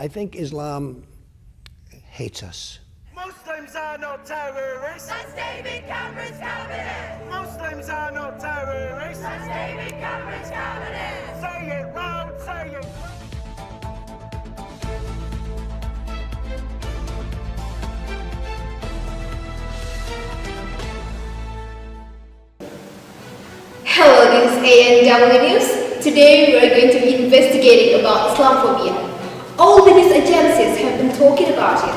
I think Islam hates us. Muslims are not terrorists. That's David Cameron's cabinet. Muslims are not terrorists. That's David Cameron's cabinet. Say it loud, say it. Hello, this is ANW News. Today we are going to be investigating about Islamophobia. All the news agencies have been talking about it.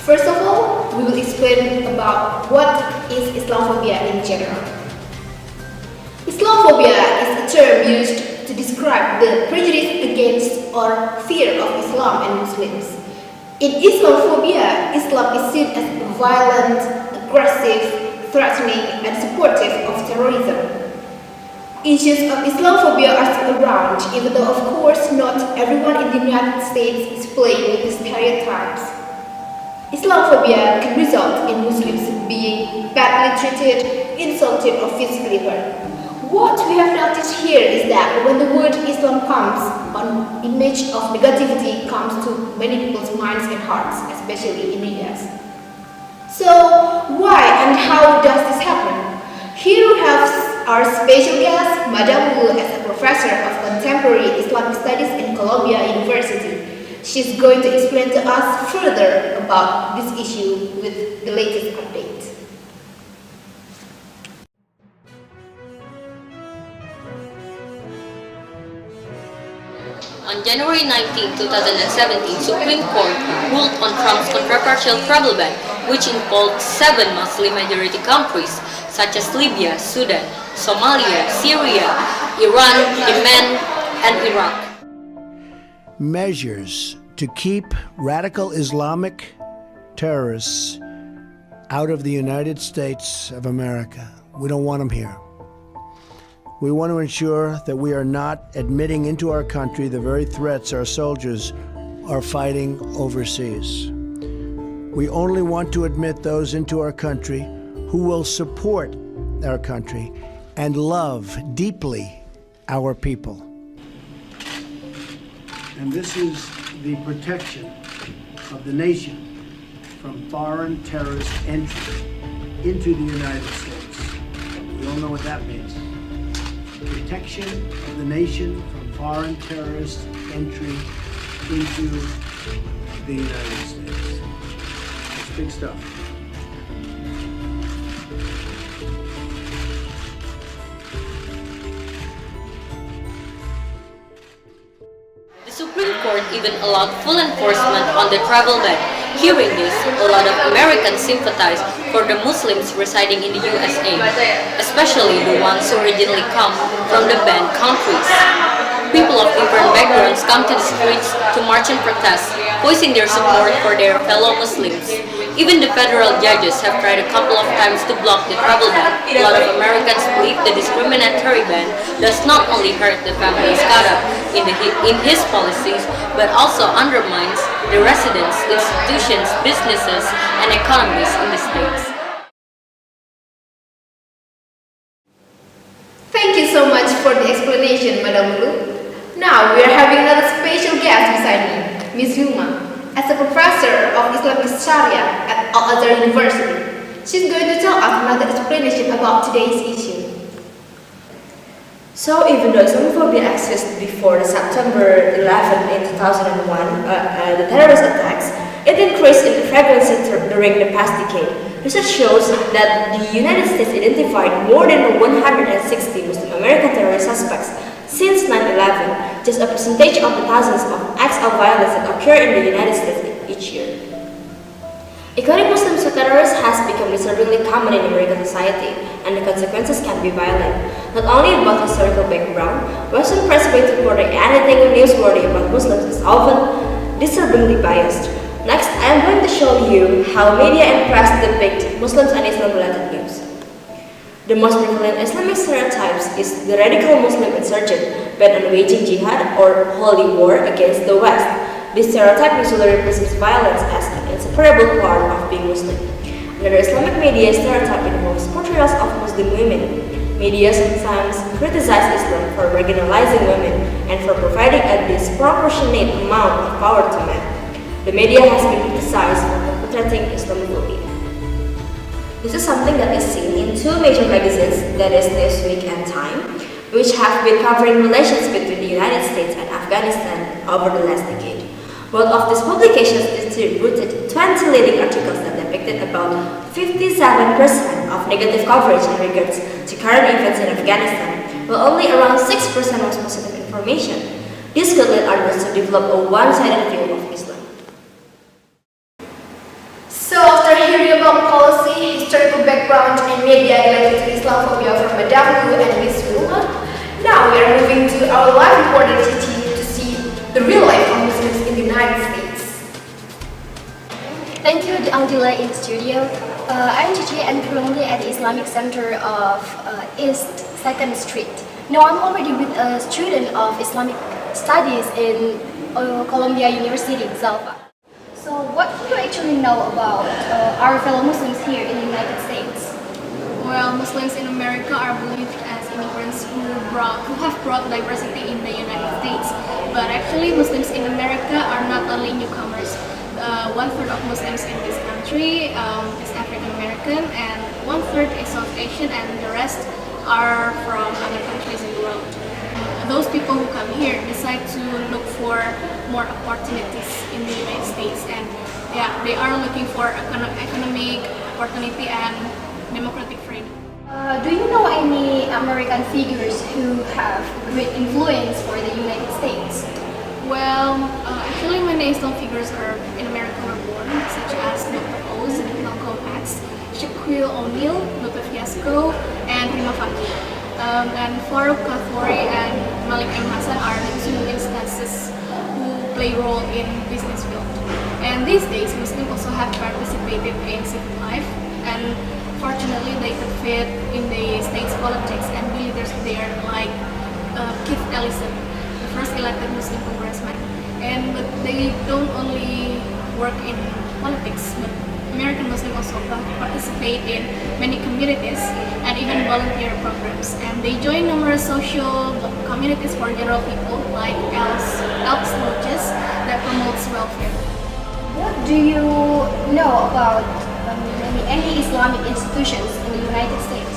First of all, we will explain about what is Islamophobia in general. Islamophobia is a term used to describe the prejudice against or fear of Islam and Muslims. In Islamophobia, Islam is seen as violent, aggressive, threatening, and supportive of terrorism. Issues of Islamophobia are still around, even though of course not everyone in the United States is playing with the stereotypes. Islamophobia can result in Muslims being badly treated, insulted, or physically hurt. What we have noticed here is that when the word Islam comes, an image of negativity comes to many people's minds and hearts, especially in the US. So why and how does this happen? Here we have our special guest, Madam Lulu, as a professor of contemporary Islamic studies in Columbia University. She's going to explain to us further about this issue with the latest update. On January 19, 2017, Supreme Court ruled on Trump's controversial travel ban, which involved 7 Muslim-majority countries such as Libya, Sudan, Somalia, Syria, Iran, Yemen, and Iraq. Measures to keep radical Islamic terrorists out of the United States of America. We don't want them here. We want to ensure that we are not admitting into our country the very threats our soldiers are fighting overseas. We only want to admit those into our country who will support our country and love deeply our people. And this is the protection of the nation from foreign terrorist entry into the United States. We all know what that means. Protection of the nation from foreign terrorist entry into the United States. It's big stuff. The Supreme Court even allowed full enforcement on the travel ban. Hearing this, a lot of Americans sympathize for the Muslims residing in the USA, especially the ones who originally come from the banned countries. People of different backgrounds come to the streets to march and protest, voicing their support for their fellow Muslims. Even the federal judges have tried a couple of times to block the travel ban. A lot of Americans believe the discriminatory ban does not only hurt the families caught up in his policies, but also undermines the residents, institutions, businesses, and economies in the states. Thank you so much for the explanation, Madam Lulu. Now we are having another special guest beside me, Ms. Wilma. As a professor of Islamic Sharia at Aldilla University, she's going to tell us another explanation about today's issue. So even though Islamophobia existed before the September 11 in 2001, the terrorist attacks, it increased in frequency during the past decade. Research shows that the United States identified more than 160 Muslim American terrorist suspects since 9/11, just a percentage of the thousands of acts of violence that occur in the United States each year. Equating Muslims to terrorists has become disturbingly common in American society, and the consequences can be violent. Not only about historical background, Western press way to portray anything newsworthy about Muslims is often disturbingly biased. Next, I am going to show you how media and press depict Muslims and Islam-related news. The most prevalent Islamic stereotypes is the radical Muslim insurgent bent on waging jihad or holy war against the West. This stereotype usually represents violence as an inseparable part of being Muslim. Another Islamic media stereotype involves portrayals of Muslim women. Media sometimes criticize Islam for marginalizing women and for providing a disproportionate amount of power to men. the media has been criticized for perpetrating Islamophobia. This is something that is seen in two major magazines, that is Newsweek and Time, which have been covering relations between the United States and Afghanistan over the last decade. Both of these publications distributed 20 leading articles that depicted about 57% of negative coverage in regards to current events in Afghanistan, while only around 6% was positive information. This could lead others to develop a one-sided view of Islam. So after hearing about policy, historical background, and media related to Islamophobia from Madame Lulu and Miss Wilma, now we are moving to our live reporter Titi to see the real life of Muslims in the United States. Thank you, Aldilla in the studio. I'm Titi and currently at the Islamic Center of East 2nd Street. Now I'm already with a student of Islamic Studies in Columbia University, Zalfa. So what do you actually know about our fellow Muslims here in the United States? Well, Muslims in America are believed as immigrants who have brought diversity in the United States. But actually, Muslims in America are not only newcomers. 1/3 of Muslims in this country is African American, and 1/3 is South Asian, and the rest are from other countries in the world. Those people who come here decide to look for more opportunities in the United States, and yeah, they are looking for economic opportunity and democratic freedom. Do you know any American figures who have great influence for the United States? Well, actually many Islam figures are in America were born, such as Dr. Oz, Malcolm X, Shaquille O'Neal, Dr. Fiasco, and Rima Fakir. And Farouk Kathori and Malik M. Hassan are the two instances who play role in business field. And these days, Muslims also have participated in civic life, and fortunately they could fit in the state's politics and be leaders there like Keith Ellison, the first elected Muslim congressman. But they don't only work in politics, but American Muslims also participate in many communities and even volunteer programs. And they join numerous social communities for general people like Elks Lodges that promotes welfare. What do you know about any Islamic institutions in the United States?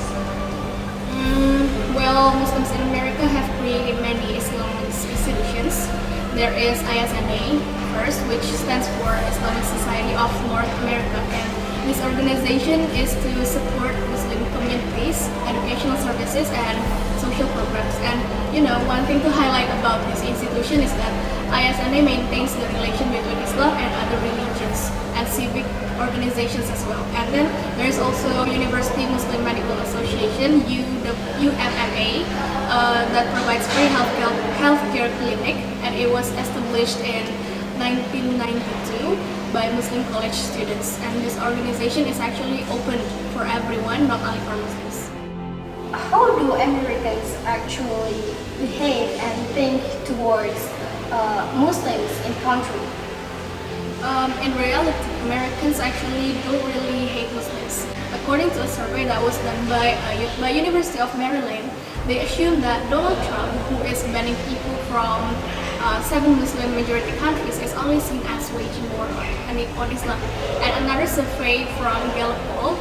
Well, Muslims in America have created many Islamic institutions. There is ISNA first, which stands for Islamic Society of North America, and this organization is to support Muslim communities, educational services, and social programs. And one thing to highlight about this institution is that ISNA maintains the relation between Islam and other religions and civic organizations as well. And then there is also University Muslim Medical Association, UMMA, that provides free healthcare clinic, and it was established in 1992 by Muslim college students. And this organization is actually open for everyone, not only for Muslims. How do Americans actually behave and think towards Muslims in country? In reality, Americans actually don't really hate Muslims. According to a survey that was done by University of Maryland, they assume that Donald Trump, who is banning people from 7 Muslim majority countries, is only seen as waging war on Islam. And another survey from Gallup poll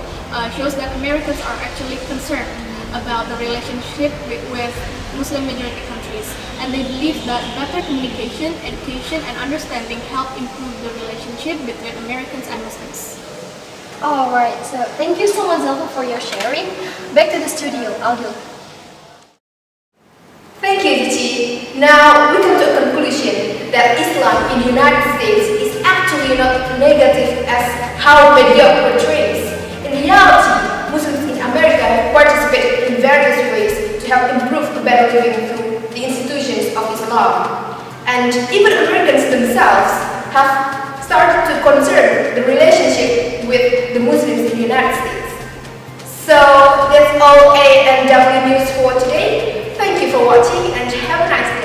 shows that Americans are actually concerned about the relationship with Muslim majority countries, and they believe that better communication, education, and understanding help improve the relationship between Americans and Muslims. Alright, so thank you so much, Zalfa, for your sharing. Back to the studio, Audy. Thank you, Titi. Now we come to a conclusion that Islam in the United States is actually not negative as how media portrays. In reality, Muslims in America have participated in various ways to help improve the better living through the institutions of Islam. And even Americans themselves have started to concern the relationship with the Muslims in the United States. So that's all A and W news for today. Thank you for watching and have a nice day.